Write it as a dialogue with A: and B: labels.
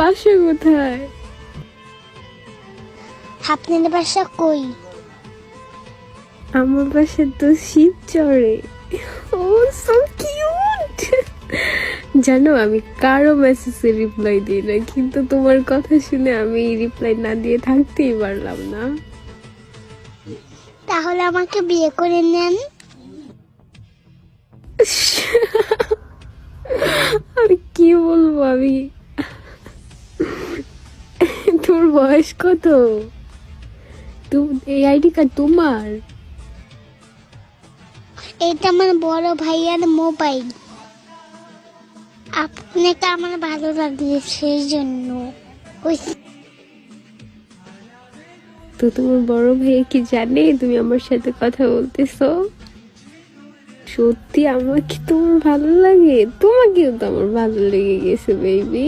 A: বাসা কোথায়?
B: আপনার বাসা কই?
A: আমার বাসা তো শিবচরে। ও সো কিউট। জানো আমি কারো মেসেজে রিপ্লাই দিই না, কিন্তু তোমার কথা শুনে আমি রিপ্লাই না দিয়ে থাকতেই পারলাম না।
B: তাহলে আমাকে বিয়ে করে নেন।
A: আর কি বলবো আমি। তোর বয়স কত? এই আইডি কার্ড তোমার?
B: এটা আমার বড় ভাইয়ার মোবাইল। আপনাকে আমার ভালো লাগছে সেই জন্য।
A: তো তোমার বড় ভাই কি জানে তুমি আমার সাথে কথা বলতেছো? সত্যি আমাকে তোমার ভালো লাগে? তোমাকেও তো আমার ভালো লেগে গেছে বেবি।